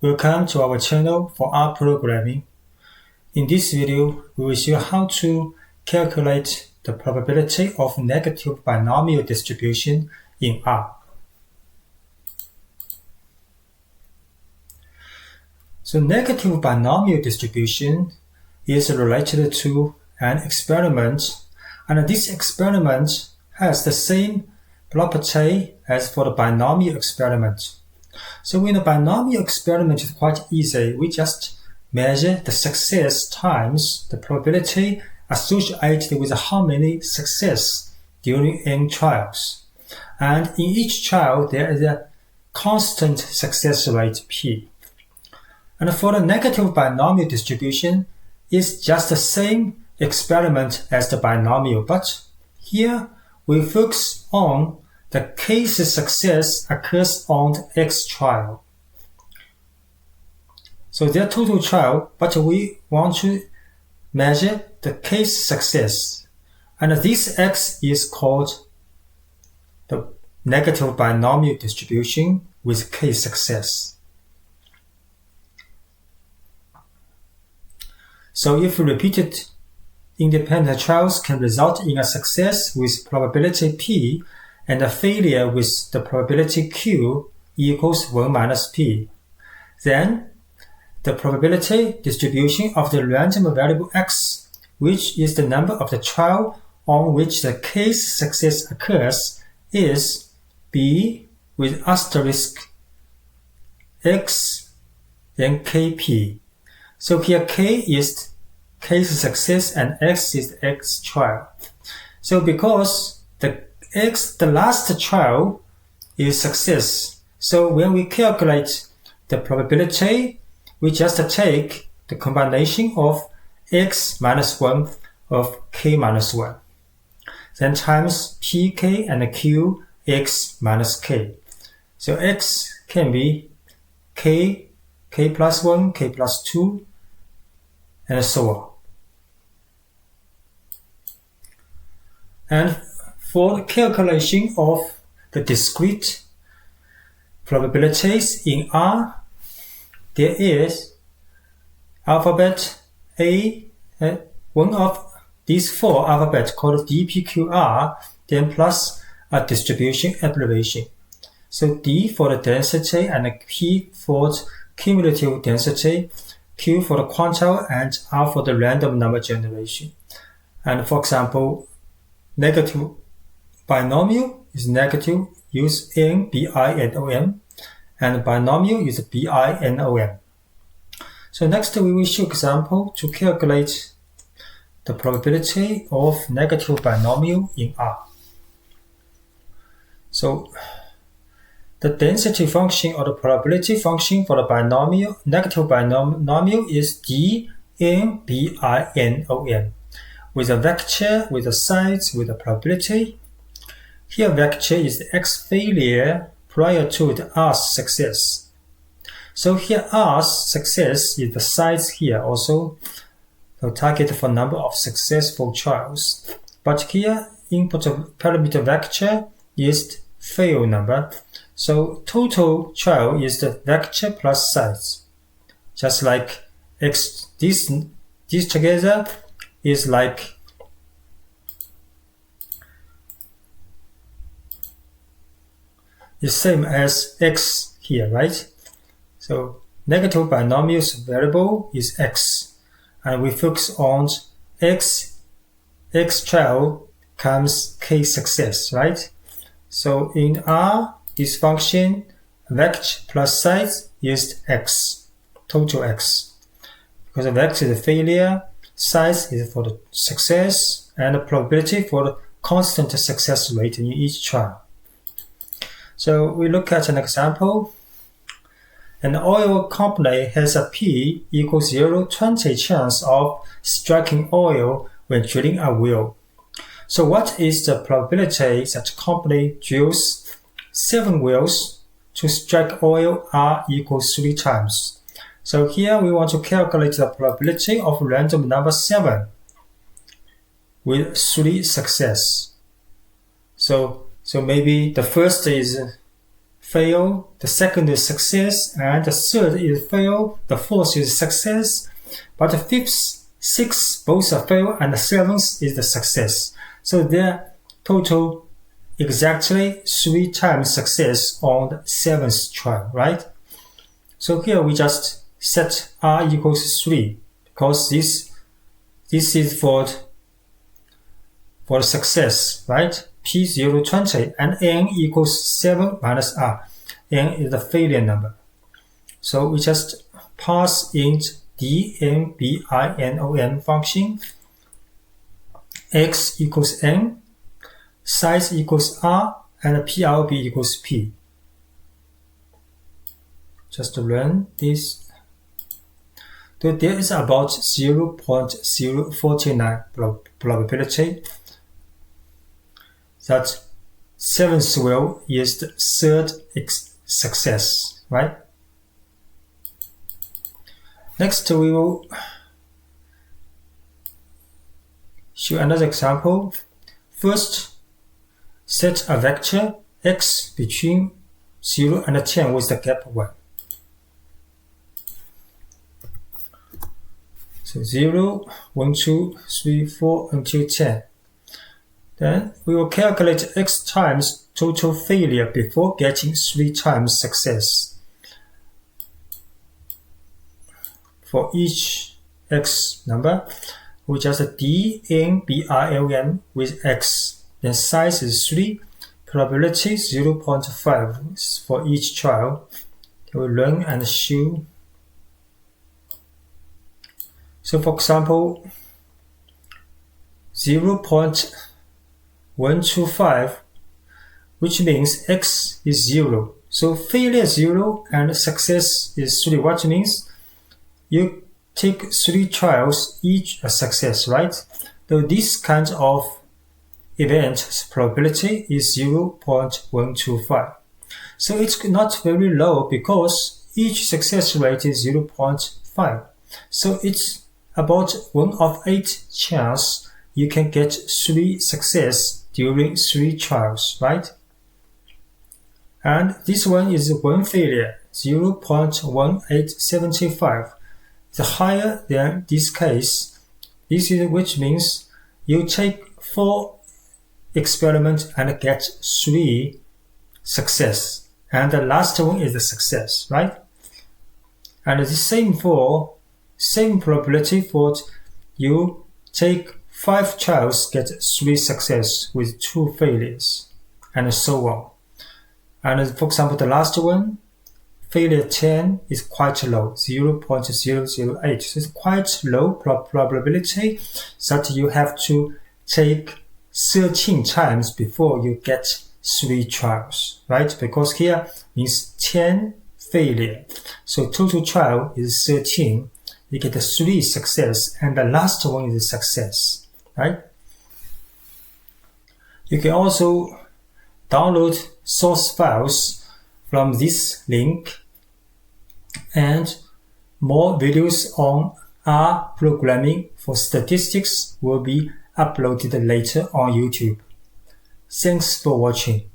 Welcome to our channel for rprogramming. In this video, we will show how to calculate the probability of negative binomial distribution in R. So negative binomial distribution is related to an experiment, and this experiment has the same property as for the binomial experiment. So in a binomial experiment, it's quite easy. We just measure the success times the probability associated with how many success during n trials. And in each trial, there is a constant success rate p. And for the negative binomial distribution, it's just the same experiment as the binomial, but here we focus on the case success occurs on the X trial. So their total trial, but we want to measure the case success. And this X is called the negative binomial distribution with case success. So if repeated independent trials can result in a success with probability P and a failure with the probability Q equals 1 minus P, then the probability distribution of the random variable X, which is the number of the trial on which the case success occurs, is B with asterisk X then KP. So here K is case success and X is X trial. So because the last trial is success, so when we calculate the probability, we just take the combination of X minus 1 of K minus 1. Then times PK and Q X minus K. So X can be K, K plus 1, K plus 2, and so on. And for the calculation of the discrete probabilities in R, there is alphabet A, one of these four alphabets called DPQR, then plus a distribution abbreviation. So D for the density and P for the cumulative density, Q for the quantile, and R for the random number generation. And for example, negative binomial is negative, use N, binom, and binomial is binom. So next we will show example to calculate the probability of negative binomial in R. So the density function or the probability function for the binomial, negative binomial is d n binom, with a vector, with a size, with a probability. Here vector is the X failure prior to the R's success. So here R's success is the size here also, the target for number of successful trials. But here input parameter vector is fail number. So total trial is the vector plus size. Just like X, this together is like the same as X here, right? So negative binomial's variable is X, and we focus on X trial comes K success, right? So in R, this function vector plus size is X, total X. Because the vector is the failure, size is for the success, and the probability for the constant success rate in each trial. So we look at an example. An oil company has a P equals 0.20 chance of striking oil when drilling a well. So what is the probability that company drills 7 wells to strike oil R equals 3 times? So here we want to calculate the probability of random number 7 with 3 success. So maybe the first is fail, the second is success, and the third is fail, the fourth is success, but the fifth, sixth, both are fail, and the seventh is the success. So their total exactly 3 times success on the 7th trial, right? So here we just set r equals 3 because this is for success, right? P020 and n equals 7 minus r. N is the failure number. So we just pass in dnbinom function. X equals n, size equals r, and PRB equals p. Just to run this. So there is about 0.049 probability that 7th will is the third success, right? Next, we will show another example. First, set a vector x between 0 and 10 with the gap 1. So 0, 1, 2, 3, 4 until 10. Then we will calculate x times total failure before getting 3 times success. For each x number, we just dnbinom with x. Then size is 3, probability 0.5 for each trial. We will run and show. So for example, 0.125, which means x is 0. So failure 0 and success is 3. What means you take 3 trials, each a success, right? So this kind of event probability is 0.125. So it's not very low because each success rate is 0.5. So it's about 1 of 8 chance you can get 3 success during 3 trials, right? And this one is 1 failure, 0.1875. The higher than this case, this is which means you take 4 experiments and get 3 success, and the last one is a success, right? And the same probability for you take 5 trials, get 3 success with 2 failures, and so on. And for example, the last one, failure 10 is quite low, 0.008. So it's quite low probability that you have to take 13 times before you get 3 trials, right? Because here means 10 failure. So total trial is 13. You get 3 success, and the last one is a success, right? You can also download source files from this link, and more videos on rprogramming for statistics will be uploaded later on YouTube. Thanks for watching.